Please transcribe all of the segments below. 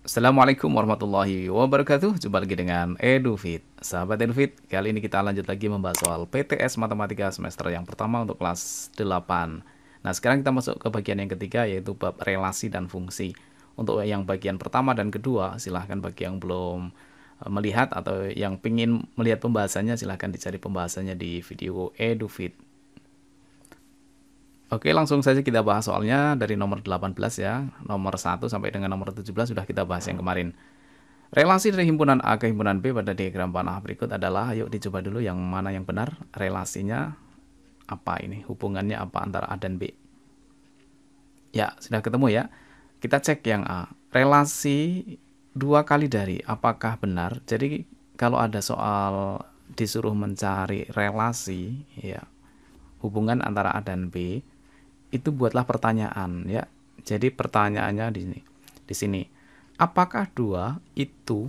Assalamualaikum warahmatullahi wabarakatuh. Jumpa lagi dengan EduFit. Sahabat EduFit, kali ini kita lanjut lagi membahas soal PTS Matematika semester yang pertama untuk kelas 8. Nah, sekarang kita masuk ke bagian yang ketiga, yaitu bab relasi dan fungsi. Untuk yang bagian pertama dan kedua, silahkan bagi yang belum melihat atau yang ingin melihat pembahasannya, silahkan dicari pembahasannya di video EduFit. Oke, langsung saja kita bahas soalnya dari nomor 18 ya. Nomor 1 sampai dengan nomor 17 sudah kita bahas yang kemarin. Relasi dari himpunan A ke himpunan B pada diagram panah berikut adalah, yuk dicoba dulu yang mana yang benar. Relasinya apa ini? Hubungannya apa antara A dan B? Ya, sudah ketemu ya. Kita cek yang A. Relasi 2 kali dari, apakah benar? Jadi kalau ada soal disuruh mencari relasi, ya, hubungan antara A dan B, itu buatlah pertanyaan ya. Jadi pertanyaannya di sini. Apakah 2 itu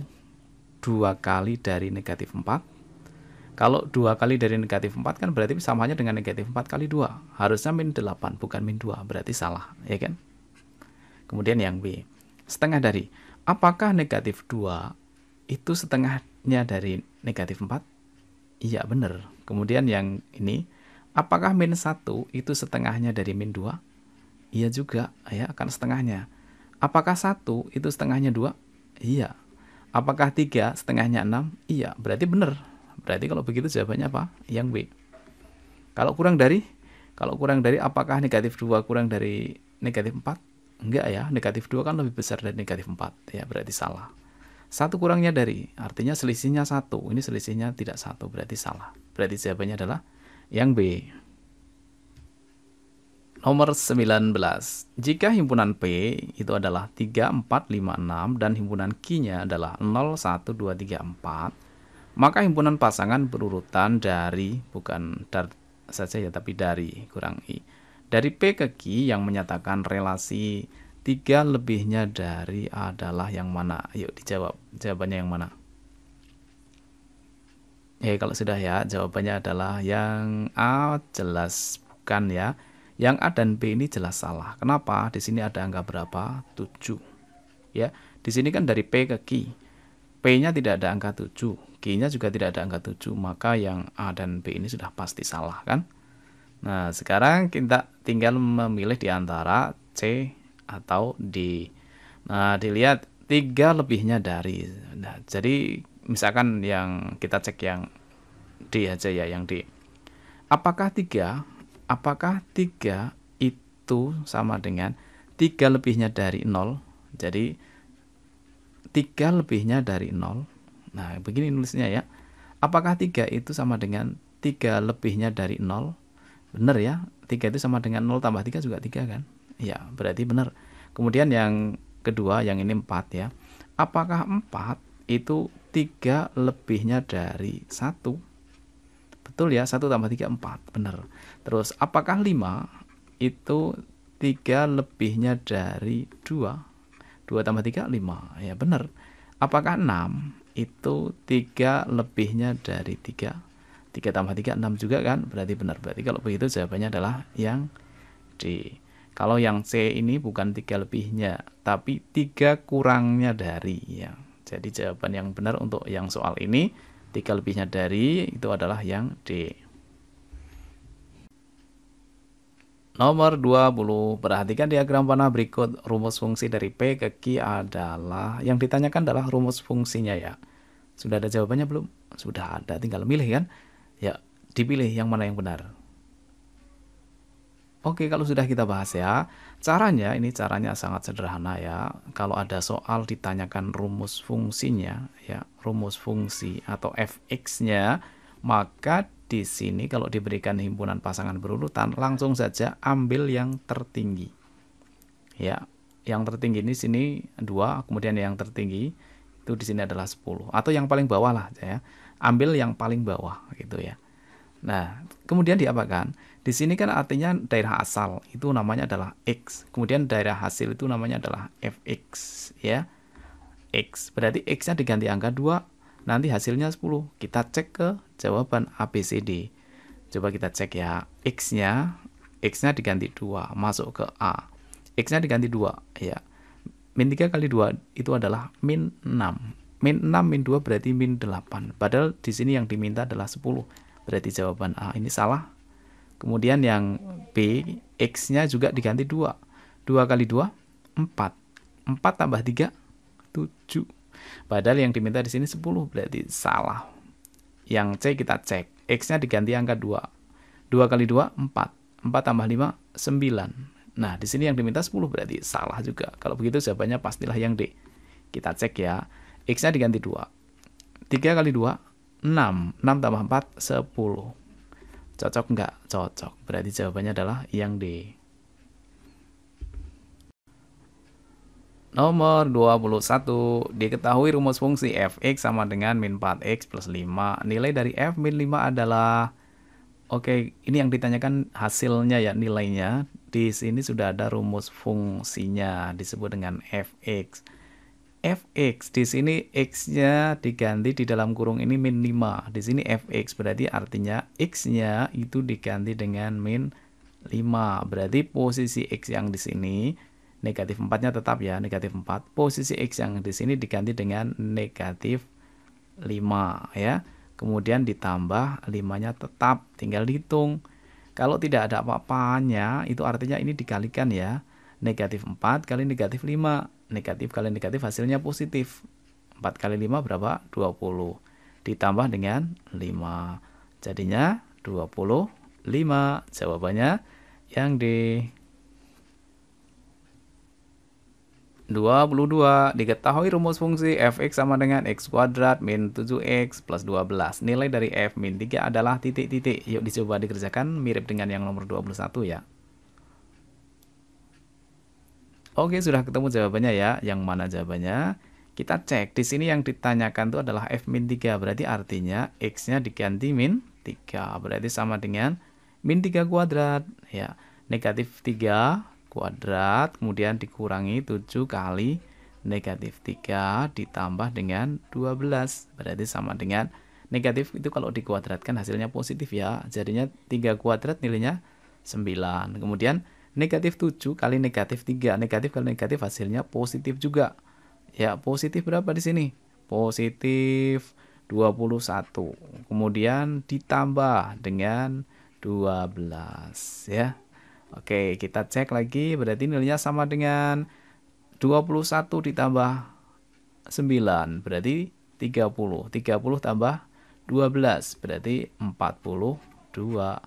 2 kali dari negatif 4? Kalau 2 kali dari negatif 4 kan berarti samanya dengan negatif 4 kali 2. Harusnya min 8 bukan min 2, berarti salah, ya kan? Kemudian yang B. Setengah dari. Apakah negatif 2 itu setengahnya dari negatif 4? Iya, benar. Kemudian yang ini, apakah min 1 itu setengahnya dari min 2? Iya juga, ya, akan setengahnya. Apakah 1 itu setengahnya 2? Iya. Apakah 3 setengahnya 6? Iya, berarti benar. Berarti kalau begitu jawabannya apa? Yang B. Kalau kurang dari? Kalau kurang dari, apakah negatif 2 kurang dari negatif 4? Enggak ya, negatif 2 kan lebih besar dari negatif 4. Ya, berarti salah. 1 kurangnya dari, artinya selisihnya 1. Ini selisihnya tidak 1, berarti salah. Berarti jawabannya adalah yang B. Nomor 19. Jika himpunan P itu adalah 3, 4, 5, 6 dan himpunan Q-nya adalah 0, 1, 2, 3, 4, maka himpunan pasangan berurutan dari, bukan dar saja ya, tapi dari, kurang I. Dari P ke Q yang menyatakan relasi 3 lebihnya dari adalah yang mana? Ayo dijawab. Jawabannya yang mana? Kalau sudah ya, jawabannya adalah yang A, jelas bukan ya. Yang A dan B ini jelas salah. Kenapa? Di sini ada angka berapa? 7. Ya, di sini kan dari P ke Q. P-nya tidak ada angka 7, Q-nya juga tidak ada angka 7, maka yang A dan B ini sudah pasti salah kan? Nah, sekarang kita tinggal memilih di antara C atau D. Nah, dilihat 3 lebihnya dari. Nah, jadi misalkan yang kita cek yang D aja ya, yang D. Apakah 3 itu sama dengan 3 lebihnya dari 0? Jadi 3 lebihnya dari 0. Nah, begini nulisnya ya. Apakah 3 itu sama dengan 3 lebihnya dari 0? Benar ya, 3 itu sama dengan 0 tambah 3 juga 3 kan? Ya, berarti benar. Kemudian yang kedua, yang ini 4 ya. Apakah 4 itu 3 lebihnya dari 1? Betul ya, 1 tambah 3, 4. Benar. Terus, apakah 5 itu 3 lebihnya dari 2? 2 tambah 3, 5. Ya, benar. Apakah 6 itu 3 lebihnya dari 3? 3 tambah 3, 6 juga kan? Berarti benar. Berarti kalau begitu jawabannya adalah yang D. Kalau yang C ini bukan 3 lebihnya, tapi 3 kurangnya dari. Ya. Jadi jawaban yang benar untuk yang soal ini, 3 lebihnya dari, itu adalah yang D. Nomor 20. Perhatikan diagram panah berikut. Rumus fungsi dari P ke Q adalah, yang ditanyakan adalah rumus fungsinya ya. Sudah ada jawabannya belum? Sudah ada, tinggal milih kan? Ya, dipilih yang mana yang benar. Oke, kalau sudah kita bahas ya. Caranya, ini caranya sangat sederhana ya. Kalau ada soal ditanyakan rumus fungsinya, ya, rumus fungsi atau fx-nya, maka di sini kalau diberikan himpunan pasangan berurutan, langsung saja ambil yang tertinggi. Ya, yang tertinggi ini sini 2, kemudian yang tertinggi itu di sini adalah 10, atau yang paling bawah lah ya. Ambil yang paling bawah gitu ya. Nah, kemudian diapakan? Di sini kan artinya daerah asal itu namanya adalah X. Kemudian daerah hasil itu namanya adalah Fx ya. X. Berarti X-nya diganti angka 2, nanti hasilnya 10. Kita cek ke jawaban ABCD. Coba kita cek ya. X-nya diganti 2, masuk ke A. X-nya diganti 2 ya. Min 3 kali 2 itu adalah min 6. Min 6, min 2 berarti min 8. Padahal di sini yang diminta adalah 10. Berarti jawaban A ini salah. Kemudian yang B, X-nya juga diganti 2. 2 kali 2, 4. 4 tambah 3, 7. Padahal yang diminta di sini 10, berarti salah. Yang C kita cek. X-nya diganti angka 2. 2 kali 2, 4. 4 tambah 5, 9. Nah, di sini yang diminta 10 berarti salah juga. Kalau begitu jawabannya pastilah yang D. Kita cek ya. X-nya diganti 2. 3 kali 2, 6. 6 tambah 4, 10. Cocok enggak? Cocok. Berarti jawabannya adalah yang D. Nomor 21. Diketahui rumus fungsi fx sama dengan min 4x plus 5. Nilai dari f min 5 adalah... Oke, ini yang ditanyakan hasilnya ya, nilainya. Di sini sudah ada rumus fungsinya disebut dengan fx. Fx di sini x-nya diganti di dalam kurung ini min 5. Di sini fx berarti artinya x-nya itu diganti dengan min 5. Berarti posisi x yang di sini negatif 4-nya tetap ya, negatif 4. Posisi x yang di sini diganti dengan negatif 5 ya. Kemudian ditambah 5-nya tetap, tinggal dihitung. Kalau tidak ada apa-apanya, itu artinya ini dikalikan ya. Negatif 4 kali negatif 5. Negatif kali negatif hasilnya positif. 4 kali 5 berapa? 20. Ditambah dengan 5. Jadinya 25. Jawabannya yang D. 22. Diketahui rumus fungsi fx sama dengan x kuadrat min 7x plus 12. Nilai dari f min 3 adalah titik-titik. Yuk dicoba dikerjakan mirip dengan yang nomor 21 ya. Oke, sudah ketemu jawabannya ya. Yang mana jawabannya? Kita cek. Di sini yang ditanyakan itu adalah f min 3. Berarti artinya x-nya diganti min 3. Berarti sama dengan min 3 kuadrat. Ya, negatif 3 kuadrat, kemudian dikurangi 7 kali negatif 3 ditambah dengan 12. Berarti sama dengan negatif itu kalau dikuadratkan hasilnya positif ya. Jadinya 3 kuadrat nilainya 9. Kemudian negatif 7 kali negatif 3. Negatif kali negatif hasilnya positif juga. Ya, positif berapa di sini? Positif 21. Kemudian ditambah dengan 12 ya. Oke, kita cek lagi, berarti nilainya sama dengan 21 ditambah 9, berarti 30. 30 tambah 12, berarti 42.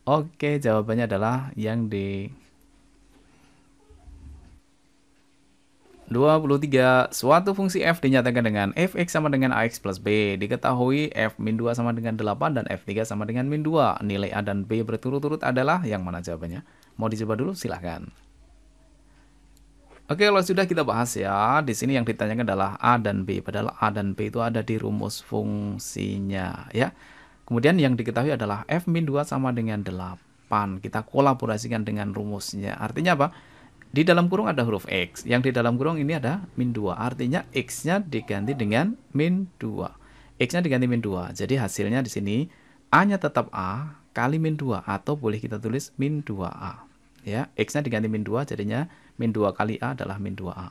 Oke, jawabannya adalah yang D. 23. Suatu fungsi f dinyatakan dengan fx sama dengan ax plus b. Diketahui f min 2 sama dengan 8 dan f3 sama dengan min 2. Nilai a dan b berturut-turut adalah yang mana jawabannya? Mau dicoba dulu? Silahkan. Oke, kalau sudah kita bahas ya. Di sini yang ditanyakan adalah a dan b. Padahal a dan b itu ada di rumus fungsinya ya. Kemudian yang diketahui adalah f min 2 sama dengan 8. Kita kolaborasikan dengan rumusnya. Artinya apa? Di dalam kurung ada huruf X. Yang di dalam kurung ini ada min 2. Artinya X-nya diganti dengan min 2. X-nya diganti min 2. Jadi hasilnya di sini A-nya tetap A kali min 2. Atau boleh kita tulis min 2A. Ya, X-nya diganti min 2. Jadinya min 2 kali A adalah min 2A.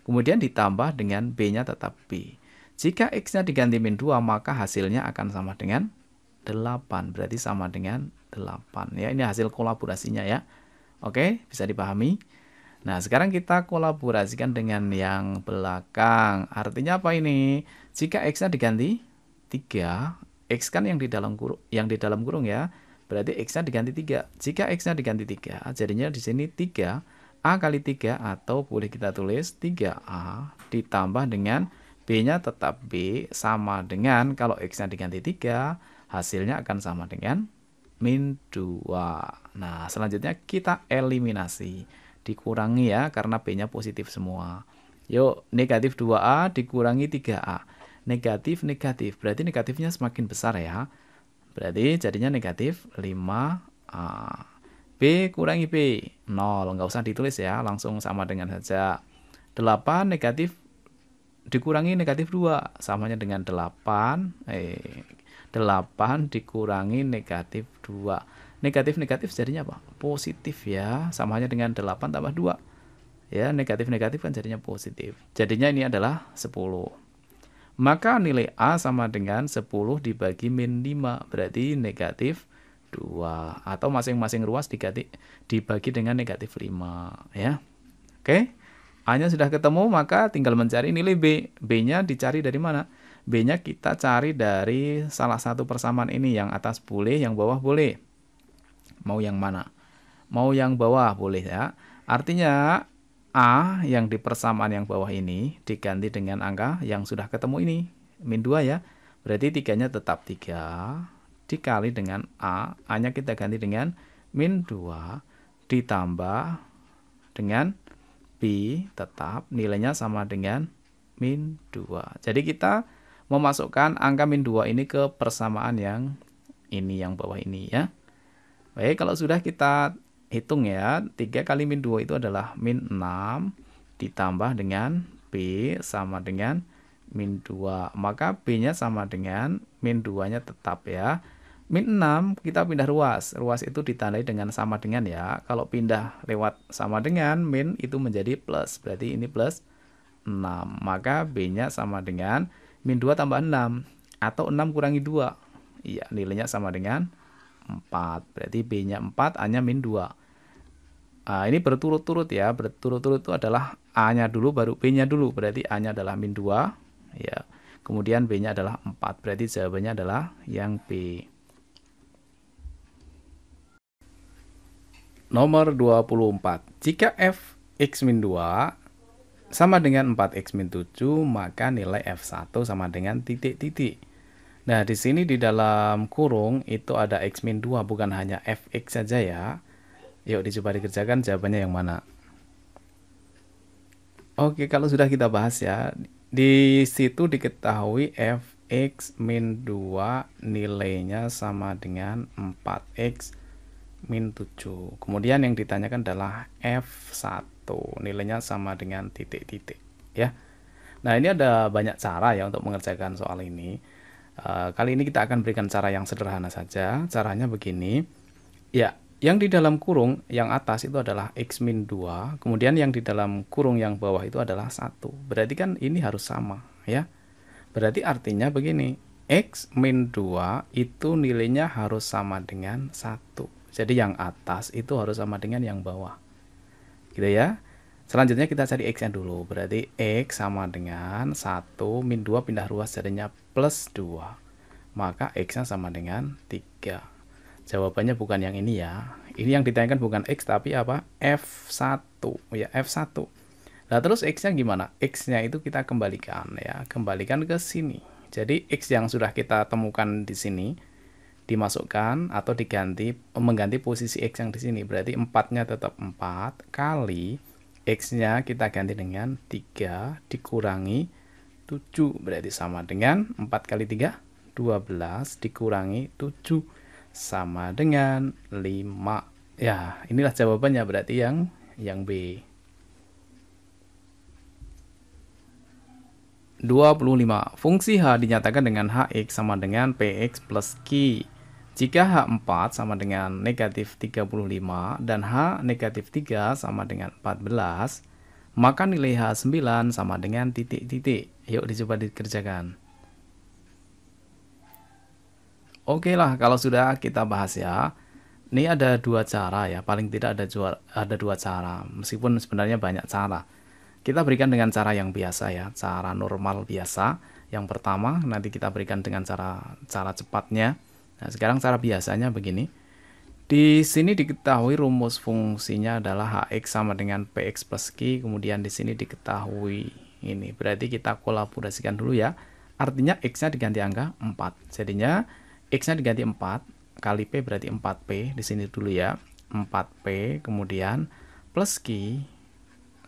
Kemudian ditambah dengan B-nya tetap B. Jika X-nya diganti min 2, maka hasilnya akan sama dengan 8. Berarti sama dengan 8. Ya, ini hasil kolaborasinya ya. Oke, bisa dipahami? Nah, sekarang kita kolaborasikan dengan yang belakang. Artinya apa ini? Jika X-nya diganti 3, X kan yang di dalam kurung ya. Berarti X-nya diganti 3. Jika X-nya diganti 3, jadinya di sini 3 A kali 3 atau boleh kita tulis 3A ditambah dengan B-nya tetap B sama dengan kalau X-nya diganti 3, hasilnya akan sama dengan min 2. Nah, selanjutnya kita eliminasi. Dikurangi ya, karena B-nya positif semua. Yuk, negatif 2A dikurangi 3A. Negatif, negatif. Berarti negatifnya semakin besar ya. Berarti jadinya negatif 5A. B kurangi B, 0. Nggak usah ditulis ya, langsung sama dengan saja. 8 negatif dikurangi negatif 2. Samanya dengan 8 dikurangi negatif 2. Negatif-negatif jadinya apa? Positif ya. Samanya dengan 8 tambah 2. Ya, negatif-negatif kan jadinya positif. Jadinya ini adalah 10. Maka nilai A sama dengan 10 dibagi min 5, berarti negatif 2. Atau masing-masing ruas dibagi dengan negatif 5. Ya. Oke, A-nya sudah ketemu, maka tinggal mencari nilai B. B-nya dicari dari mana? B-nya kita cari dari salah satu persamaan ini. Yang atas boleh, yang bawah boleh. Mau yang mana? Mau yang bawah boleh ya. Artinya A yang di persamaan yang bawah ini diganti dengan angka yang sudah ketemu ini. Min 2 ya. Berarti 3-nya tetap 3 dikali dengan A. A-nya kita ganti dengan min 2 ditambah dengan B tetap nilainya sama dengan min 2. Jadi kita memasukkan angka min 2 ini ke persamaan yang ini, yang bawah ini ya. Baik, kalau sudah kita hitung ya, 3 kali min 2 itu adalah min 6 ditambah dengan B sama dengan min 2. Maka B-nya sama dengan min 2-nya tetap ya. Min 6 kita pindah ruas. Ruas itu ditandai dengan sama dengan ya. Kalau pindah lewat sama dengan, min itu menjadi plus. Berarti ini plus 6. Maka B-nya sama dengan min 2 tambah 6. Atau 6 kurangi 2. Iya, nilainya sama dengan 4. Berarti B-nya 4, A-nya min 2. Ini berturut-turut ya. Berturut-turut itu adalah A-nya dulu, baru B-nya dulu. Berarti A-nya adalah min 2. Ya. Kemudian B-nya adalah 4. Berarti jawabannya adalah yang B. Nomor 24. Jika f x min 2 sama dengan 4x min 7, maka nilai f1 sama dengan titik-titik. Nah, di sini di dalam kurung itu ada x min 2, bukan hanya fx saja ya. Yuk dicoba dikerjakan, jawabannya yang mana? Oke, kalau sudah kita bahas ya, di situ diketahui fx min 2 nilainya sama dengan 4x min 7. Kemudian yang ditanyakan adalah F1. Nilainya sama dengan titik-titik. Ya. Nah, ini ada banyak cara ya untuk mengerjakan soal ini. Kali ini kita akan berikan cara yang sederhana saja. Caranya begini. Ya, yang di dalam kurung yang atas itu adalah X min 2. Kemudian yang di dalam kurung yang bawah itu adalah 1. Berarti kan ini harus sama. Ya. Berarti artinya begini. X min 2 itu nilainya harus sama dengan 1. Jadi yang atas itu harus sama dengan yang bawah. Gitu ya. Selanjutnya kita cari X-nya dulu. Berarti X sama dengan 1 min 2 pindah ruas jadinya plus 2. Maka X-nya sama dengan 3. Jawabannya bukan yang ini ya. Ini yang ditanyakan bukan X tapi apa? F1. Ya, F1. Nah, terus X-nya gimana? X-nya itu kita kembalikan ya. Kembalikan ke sini. Jadi X yang sudah kita temukan di sini dimasukkan atau mengganti posisi X yang di sini. Berarti 4-nya tetap 4 kali X-nya kita ganti dengan 3 dikurangi 7. Berarti sama dengan 4 kali 3, 12 dikurangi 7 sama dengan 5. Ya, inilah jawabannya berarti yang B. 25. Fungsi H dinyatakan dengan Hx sama dengan Px plus Q. Jika H4 sama dengan negatif 35 dan H negatif 3 sama dengan 14, maka nilai H9 sama dengan titik-titik. Yuk dicoba dikerjakan. Oke lah, kalau sudah kita bahas ya. Ini ada dua cara ya, paling tidak ada dua cara, meskipun sebenarnya banyak cara. Kita berikan dengan cara yang biasa ya, cara normal biasa. Yang pertama nanti kita berikan dengan cara cepatnya. Nah, sekarang cara biasanya begini. Di sini diketahui rumus fungsinya adalah Hx sama dengan Px plus Q. Kemudian di sini diketahui ini. Berarti kita kolaborasikan dulu ya. Artinya X-nya diganti angka 4. Jadinya X-nya diganti 4. Kali P berarti 4P. Di sini dulu ya. 4P. Kemudian plus Q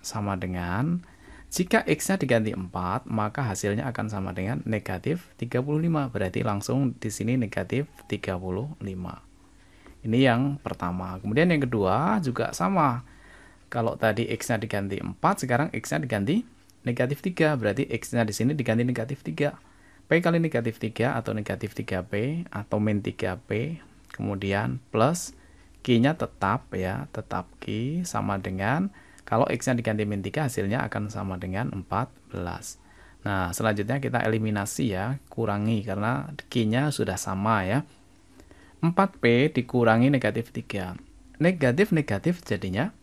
sama dengan, jika X-nya diganti 4, maka hasilnya akan sama dengan negatif 35. Berarti langsung di sini negatif 35. Ini yang pertama. Kemudian yang kedua juga sama. Kalau tadi X-nya diganti 4, sekarang X-nya diganti negatif 3. Berarti X-nya di sini diganti negatif 3. P kali negatif 3 atau negatif 3P atau min 3P. Kemudian plus Q-nya tetap ya, tetap Q sama dengan Kalau X-nya diganti min 3 hasilnya akan sama dengan 14. Nah, selanjutnya kita eliminasi ya, kurangi karena Q-nya sudah sama ya. 4P dikurangi negatif 3. Negatif jadinya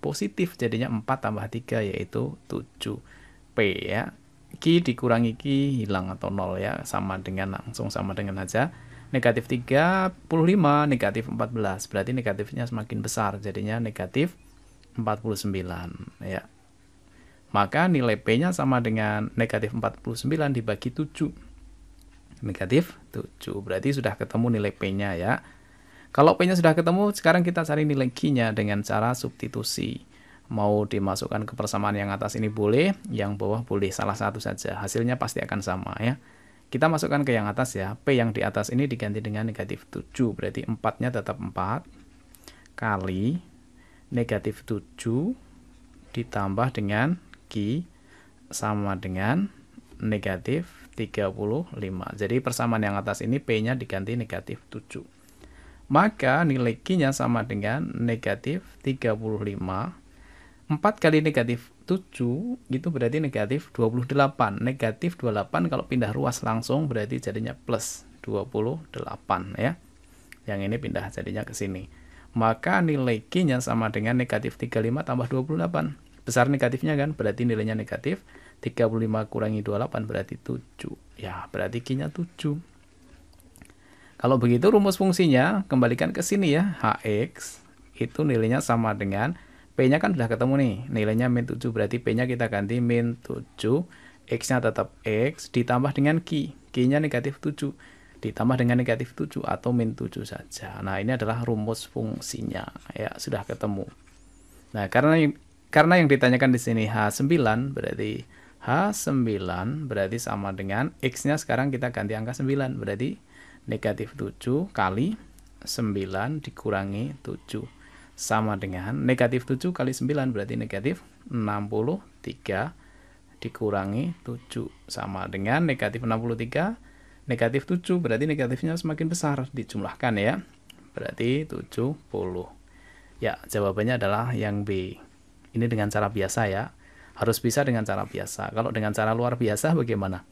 positif, jadinya 4 tambah 3 yaitu 7P ya. Q dikurangi Q hilang atau 0 ya, sama dengan langsung sama dengan aja. Negatif 35, negatif 14. Berarti negatifnya semakin besar, jadinya negatif 49 ya. Maka nilai P-nya sama dengan negatif 49 dibagi 7. Negatif 7. Berarti sudah ketemu nilai P-nya ya. Kalau P-nya sudah ketemu, sekarang kita cari nilai Q-nya dengan cara substitusi. Mau dimasukkan ke persamaan yang atas ini boleh, yang bawah boleh, salah satu saja. Hasilnya pasti akan sama ya. Kita masukkan ke yang atas ya. P yang di atas ini diganti dengan negatif 7. Berarti 4-nya tetap 4 kali negatif 7 ditambah dengan Q sama dengan negatif 35. Jadi persamaan yang atas ini P-nya diganti negatif 7. Maka nilai Q-nya sama dengan negatif 35. 4 kali negatif 7 itu berarti negatif 28. Negatif 28 kalau pindah ruas langsung berarti jadinya plus 28 ya. Yang ini pindah jadinya ke sini. Maka nilai Q-nya sama dengan negatif 35 tambah 28. Besar negatifnya kan, berarti nilainya negatif. 35 kurangi 28 berarti 7. Ya, berarti Q-nya 7. Kalau begitu rumus fungsinya, kembalikan ke sini ya. Hx itu nilainya sama dengan, P-nya kan sudah ketemu nih. Nilainya min 7, berarti P-nya kita ganti min 7. X-nya tetap X, ditambah dengan Q. Q-nya negatif 7. Ditambah dengan negatif 7 atau min 7 saja. Nah, ini adalah rumus fungsinya. Ya, sudah ketemu. Nah, karena yang ditanyakan di sini H9 berarti H9 berarti sama dengan X-nya sekarang kita ganti angka 9. Berarti negatif 7 kali 9 dikurangi 7. Sama dengan negatif 7 kali 9 berarti negatif 63 dikurangi 7. Sama dengan negatif 63 negatif 7 berarti negatifnya semakin besar dijumlahkan ya. Berarti 70. Ya, jawabannya adalah yang B. Ini dengan cara biasa ya. Harus bisa dengan cara biasa. Kalau dengan cara luar biasa bagaimana?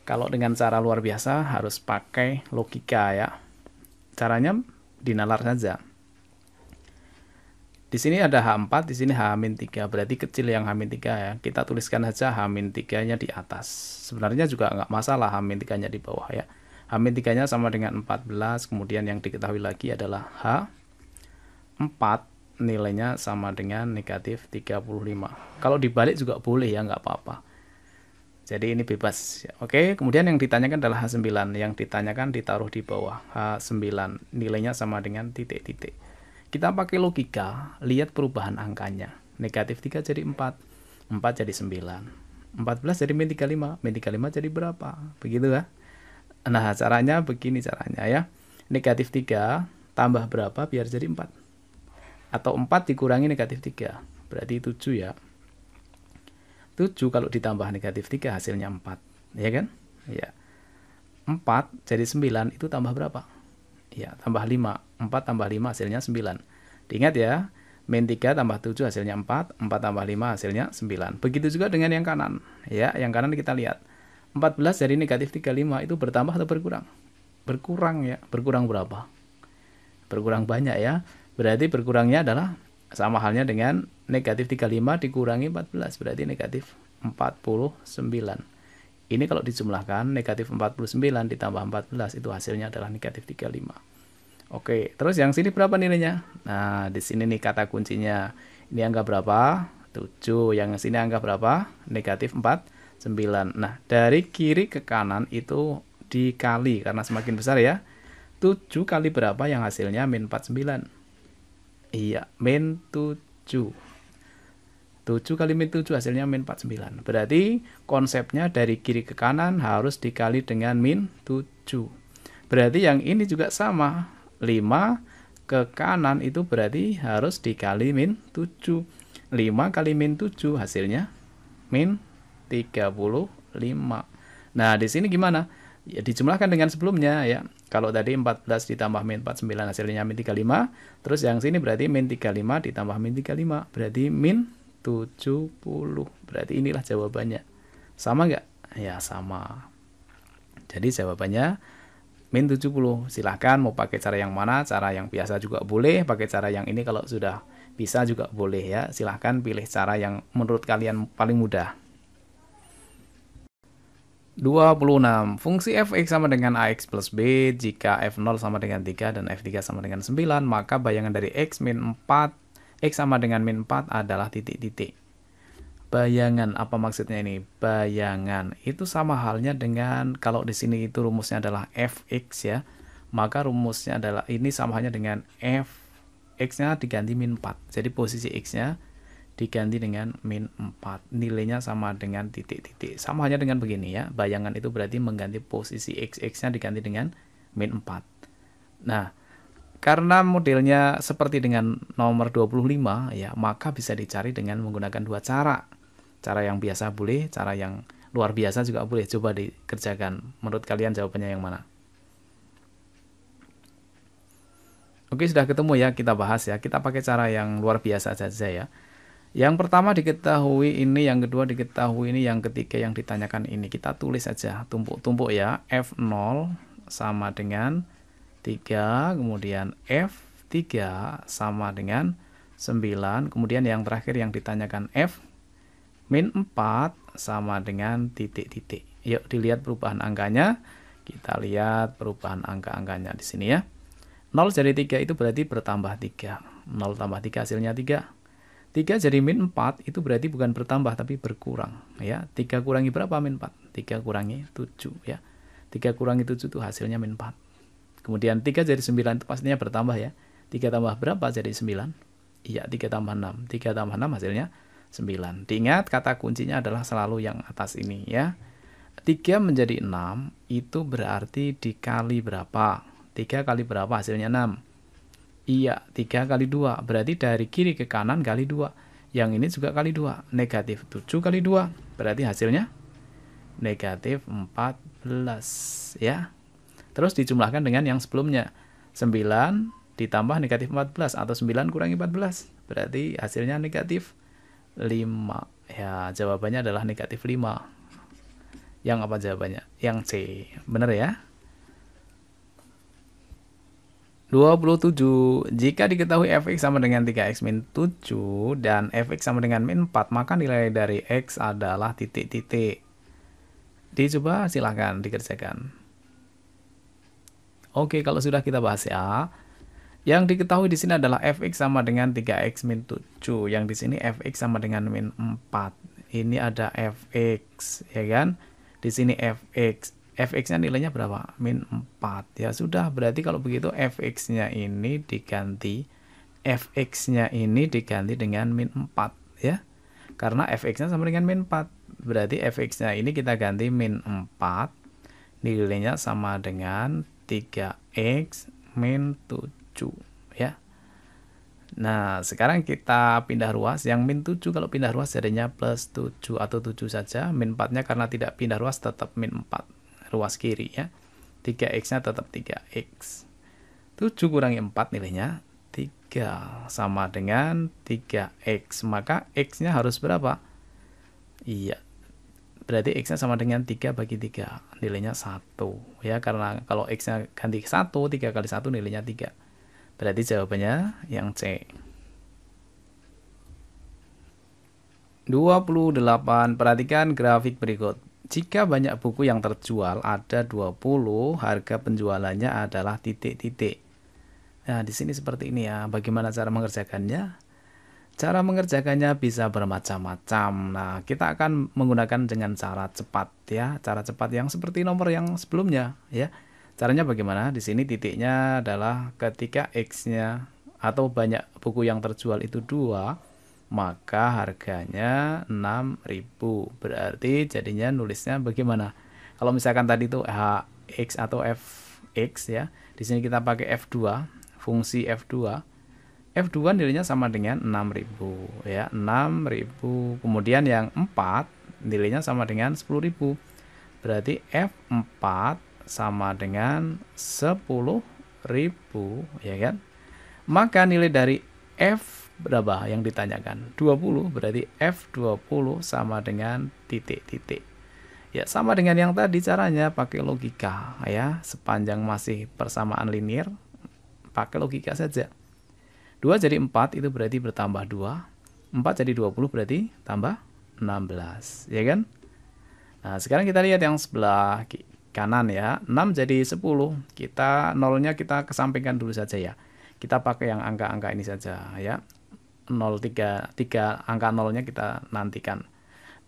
Kalau dengan cara luar biasa harus pakai logika ya. Caranya dinalar saja. Di sini ada H4, di sini H-3, berarti kecil yang H-3 ya. Kita tuliskan saja H-3-nya di atas. Sebenarnya juga nggak masalah H-3-nya di bawah ya. H-3-nya sama dengan 14, kemudian yang diketahui lagi adalah H4 nilainya sama dengan negatif 35. Kalau dibalik juga boleh ya, nggak apa-apa. Jadi ini bebas. Oke, kemudian yang ditanyakan adalah H9. Yang ditanyakan ditaruh di bawah. H9 nilainya sama dengan titik-titik. Kita pakai logika, lihat perubahan angkanya. Negatif 3 jadi 4. 4 jadi 9. 14 jadi min 35. Min 35 jadi berapa? Begitu ya. Nah, caranya begini caranya ya. Negatif 3 tambah berapa biar jadi 4? Atau 4 dikurangi negatif 3. Berarti 7 ya. 7 kalau ditambah negatif 3 hasilnya 4. Ya kan? Ya. 4 jadi 9 itu tambah berapa? Ya, tambah 5. 4 tambah 5 hasilnya 9. Diingat ya, min 3 tambah 7 hasilnya 4. 4 tambah 5 hasilnya 9. Begitu juga dengan yang kanan. Ya, yang kanan kita lihat. 14 dari negatif 35 itu bertambah atau berkurang? Berkurang ya. Berkurang berapa? Berkurang banyak ya. Berarti berkurangnya adalah sama halnya dengan negatif 35 dikurangi 14. Berarti negatif 49. Ini kalau dijumlahkan, negatif 49 ditambah 14, itu hasilnya adalah negatif 35. Oke, terus yang sini berapa nilainya? Nah, di sini nih kata kuncinya. Ini angka berapa? 7. Yang sini angka berapa? Negatif 49. Nah, dari kiri ke kanan itu dikali, karena semakin besar ya. 7 kali berapa yang hasilnya min 49? Iya, min 7. 7 kali min 7 hasilnya min 49. Berarti konsepnya dari kiri ke kanan harus dikali dengan min 7. Berarti yang ini juga sama. 5 ke kanan itu berarti harus dikali min 7. 5 kali min 7 hasilnya min 35. Nah, di sini gimana? Ya, dijumlahkan dengan sebelumnya ya. Kalau tadi 14 ditambah min 49 hasilnya min 35. Terus yang sini berarti min 35 ditambah min 35. Berarti min 70. Berarti inilah jawabannya. Sama nggak? Ya, sama. Jadi jawabannya min 70. Silahkan mau pakai cara yang mana, cara yang biasa juga boleh, pakai cara yang ini kalau sudah bisa juga boleh ya. Silahkan pilih cara yang menurut kalian paling mudah. 26. Fungsi fx sama dengan ax plus b jika f0 sama dengan 3 dan f3 sama dengan 9, maka bayangan dari x min 4, x sama dengan min 4 adalah titik-titik. Bayangan, apa maksudnya ini? Bayangan itu sama halnya dengan kalau di sini itu rumusnya adalah fx ya. Maka rumusnya adalah ini sama halnya dengan fx-nya diganti min 4. Jadi posisi x-nya diganti dengan min 4. Nilainya sama dengan titik-titik. Sama halnya dengan begini ya. Bayangan itu berarti mengganti posisi x-nya diganti dengan min 4. Nah, karena modelnya seperti dengan nomor 25 ya, maka bisa dicari dengan menggunakan dua cara. Cara yang biasa boleh, cara yang luar biasa juga boleh. Coba dikerjakan. Menurut kalian jawabannya yang mana? Oke, sudah ketemu ya, kita bahas ya. Kita pakai cara yang luar biasa saja ya. Yang pertama diketahui ini, yang kedua diketahui ini, yang ketiga yang ditanyakan ini. Kita tulis saja, tumpuk-tumpuk ya. F0 sama dengan 3, kemudian F3 sama dengan 9, kemudian yang terakhir yang ditanyakan F min 4 sama dengan titik-titik. Yuk dilihat perubahan angkanya. Kita lihat perubahan angka-angkanya di sini ya. 0 jadi 3 itu berarti bertambah 3. 0 tambah 3 hasilnya 3. 3 jadi min 4 itu berarti bukan bertambah tapi berkurang ya. 3 kurangi berapa min 4? 3 kurangi 7 ya. 3 kurangi 7 itu hasilnya min 4. Kemudian 3 jadi 9 itu pastinya bertambah ya. 3 tambah berapa jadi 9? Iya, 3 tambah 6. 3 tambah 6 hasilnya 9. Diingat kata kuncinya adalah selalu yang atas ini ya. 3 menjadi 6 itu berarti dikali berapa? 3 kali berapa hasilnya 6? Iya, 3 kali 2. Berarti dari kiri ke kanan kali 2. Yang ini juga kali 2. Negatif 7 kali 2. Berarti hasilnya negatif 14 ya. Terus dijumlahkan dengan yang sebelumnya. 9 ditambah negatif 14 atau 9 kurangi 14. Berarti hasilnya negatif 5. Ya, jawabannya adalah negatif 5. Yang apa jawabannya? Yang C. Benar ya? 27. Jika diketahui fx sama dengan 3x min 7 dan fx sama dengan min 4, maka nilai dari x adalah titik-titik. Dicoba silahkan dikerjakan. Oke, kalau sudah kita bahas ya. Yang diketahui di sini adalah fx sama dengan 3x min 7. Yang di sini fx sama dengan min 4. Ini ada fx, ya kan? Di sini fx. Fx-nya nilainya berapa? Min 4. Ya sudah, berarti kalau begitu fx-nya ini diganti dengan min 4 ya. Karena fx-nya sama dengan min 4. Berarti fx-nya ini kita ganti min 4. Nilainya sama dengan 3x min 7 ya. Nah, sekarang kita pindah ruas. Yang min 7 kalau pindah ruas jadinya plus 7 atau 7 saja. Min 4-nya karena tidak pindah ruas tetap min 4. Ruas kiri ya. 3x-nya tetap 3x. 7 kurangi 4 nilainya 3 sama dengan 3x. Maka x-nya harus berapa? Iya. Berarti x-nya sama dengan 3 bagi 3. Nilainya 1 ya, karena kalau x-nya ganti 1, 3 kali 1 nilainya 3. Berarti jawabannya yang C. 28. Perhatikan grafik berikut. Jika banyak buku yang terjual ada 20, harga penjualannya adalah titik-titik. Nah, di sini seperti ini ya. Bagaimana cara mengerjakannya? Cara mengerjakannya bisa bermacam-macam. Nah, kita akan menggunakan dengan cara cepat ya. Cara cepat yang seperti nomor yang sebelumnya ya. Caranya bagaimana? Di sini titiknya adalah ketika X-nya atau banyak buku yang terjual itu 2, maka harganya 6.000. Berarti jadinya nulisnya bagaimana? Kalau misalkan tadi itu Hx atau Fx ya. Di sini kita pakai F2, fungsi F2. F2 nilainya sama dengan 6.000 ya. 6.000. Kemudian yang 4 nilainya sama dengan 10.000. Berarti F4 sama dengan 10.000 ya kan? Maka nilai dari F berapa yang ditanyakan? 20, berarti F20 sama dengan titik-titik. Ya, sama dengan yang tadi caranya pakai logika ya. Sepanjang masih persamaan linear, pakai logika saja. 2 jadi 4 itu berarti bertambah 2. 4 jadi 20 berarti tambah 16, ya kan? Nah, sekarang kita lihat yang sebelah kanan ya. 6 jadi 10. Kita nolnya kita kesampingkan dulu saja ya. Kita pakai yang angka-angka ini saja ya. 0, 3 angka nolnya kita nantikan.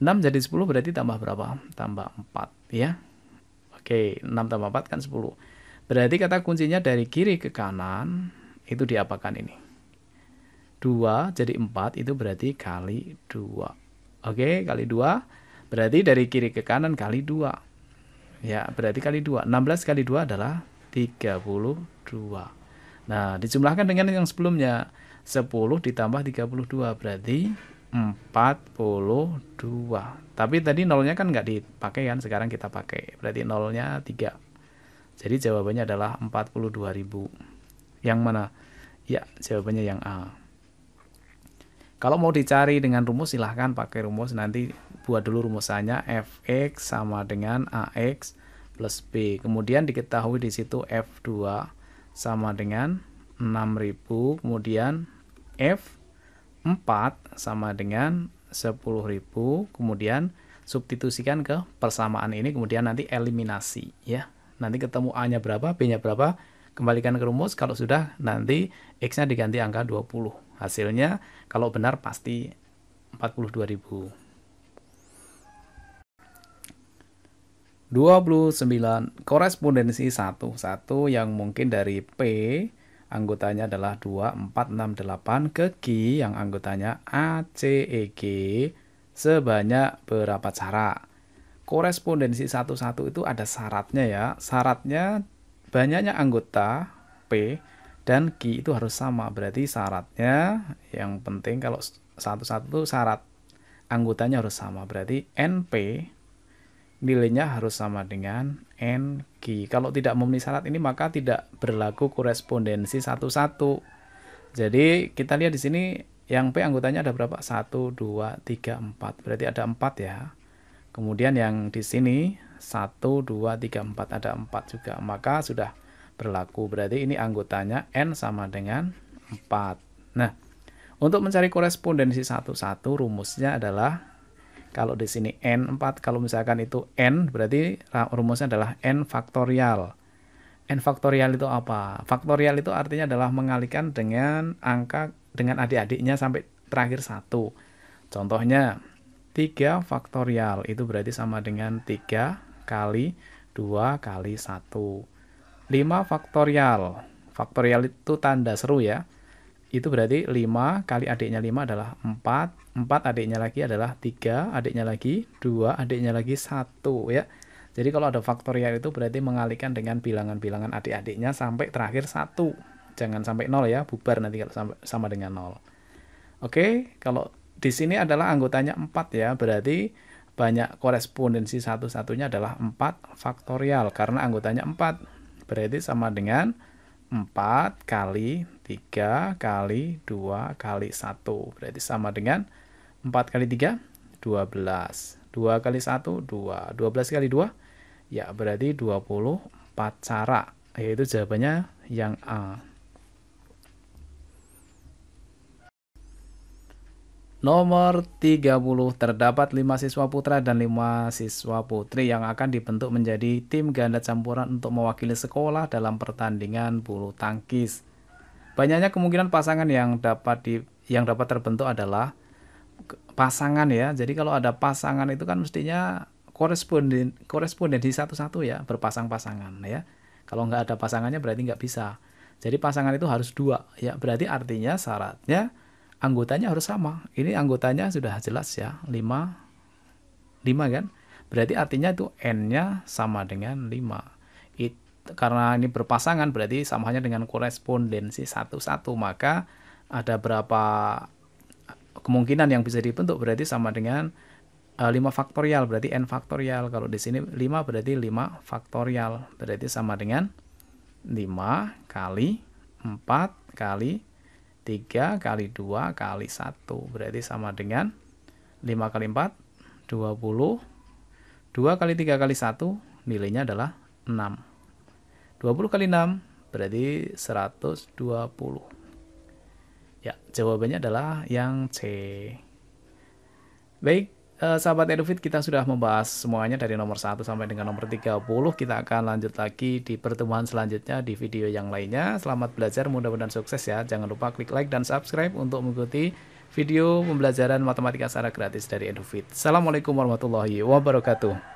6 jadi 10 berarti tambah berapa? Tambah 4 ya. Oke, 6 tambah 4 kan 10. Berarti kata kuncinya dari kiri ke kanan itu diapakan ini? 2 jadi 4 itu berarti kali 2. Oke, kali 2 berarti dari kiri ke kanan kali 2. Ya, berarti kali 2. 16 kali 2 adalah 32. Nah, dijumlahkan dengan yang sebelumnya. 10 ditambah 32 berarti 42. Tapi tadi nolnya kan nggak dipakai kan, sekarang kita pakai. Berarti nolnya 3. Jadi jawabannya adalah 42.000. Yang mana? Ya, jawabannya yang A. Kalau mau dicari dengan rumus silahkan pakai rumus, nanti buat dulu rumusannya fx sama dengan ax plus b. Kemudian diketahui di situ f2 sama dengan 6.000, kemudian f4 sama dengan 10.000, kemudian substitusikan ke persamaan ini, kemudian nanti eliminasi ya. Nanti ketemu A-nya berapa, B-nya berapa, kembalikan ke rumus. Kalau sudah, nanti X-nya diganti angka 20. Hasilnya kalau benar pasti 42.000. 29. Korespondensi 1. Yang mungkin dari P anggotanya adalah 2, 4, 6, 8 ke Q yang anggotanya A, C, E, G sebanyak berapa cara? Korespondensi 1 itu ada syaratnya ya. Syaratnya banyaknya anggota P dan Q itu harus sama. Berarti syaratnya yang penting kalau 1 itu syarat anggotanya harus sama. Berarti NP nilainya harus sama dengan NQ. Kalau tidak memenuhi syarat ini maka tidak berlaku korespondensi 1. Jadi kita lihat di sini yang P anggotanya ada berapa? 1, 2, 3, 4. Berarti ada 4 ya. Kemudian yang di sini 1, 2, 3, 4 ada 4 juga. Maka sudah berlaku. Berarti ini anggotanya N sama dengan 4. Nah, untuk mencari korespondensi 1 rumusnya adalah kalau di sini N4, kalau misalkan itu N berarti rumusnya adalah N faktorial. N faktorial itu apa? Faktorial itu artinya adalah mengalikan dengan angka dengan adik-adiknya sampai terakhir 1. Contohnya 3 faktorial itu berarti sama dengan 3 kali 2 kali 1. 5 faktorial. Faktorial itu tanda seru ya. Itu berarti 5 kali adiknya 5 adalah 4. 4 adiknya lagi adalah 3. Adiknya lagi 2. Adiknya lagi 1 ya. Jadi kalau ada faktorial itu berarti mengalihkan dengan bilangan-bilangan adik-adiknya sampai terakhir 1. Jangan sampai 0 ya. Bubar nanti kalau sama dengan 0. Oke, kalau di sini adalah anggotanya 4 ya, berarti banyak korespondensi 1-1-nya adalah 4 faktorial, karena anggotanya 4, berarti sama dengan 4 kali 3 kali 2 kali 1, berarti sama dengan 4 kali 3, 12, 2 kali 1, 2, 12 kali 2, ya berarti 24 cara, yaitu jawabannya yang A. Nomor 30, terdapat 5 siswa putra dan 5 siswa putri yang akan dibentuk menjadi tim ganda campuran untuk mewakili sekolah dalam pertandingan bulu tangkis. Banyaknya kemungkinan pasangan yang dapat terbentuk adalah pasangan ya. Jadi kalau ada pasangan itu kan mestinya korespondensi 1 ya, berpasang-pasangan ya. Kalau nggak ada pasangannya berarti nggak bisa. Jadi pasangan itu harus 2 ya. Berarti artinya syaratnya anggotanya harus sama. Ini anggotanya sudah jelas ya, 5 kan. Berarti artinya itu N-nya sama dengan 5. Karena ini berpasangan berarti samanya dengan korespondensi 1, maka ada berapa kemungkinan yang bisa dibentuk, berarti sama dengan 5 faktorial, berarti N faktorial. Kalau di sini 5 berarti 5 faktorial, berarti sama dengan 5 kali 4 kali 3 kali 2 kali 1. Berarti sama dengan 5 kali 4, 20. 2 kali 3 kali 1, nilainya adalah 6. 20 kali 6, berarti 120. Ya, jawabannya adalah yang C. Baik, sahabat EduFit, kita sudah membahas semuanya dari nomor 1 sampai dengan nomor 30. Kita akan lanjut lagi di pertemuan selanjutnya di video yang lainnya. Selamat belajar, mudah-mudahan sukses ya. Jangan lupa klik like dan subscribe untuk mengikuti video pembelajaran matematika secara gratis dari EduFit. Assalamualaikum warahmatullahi wabarakatuh.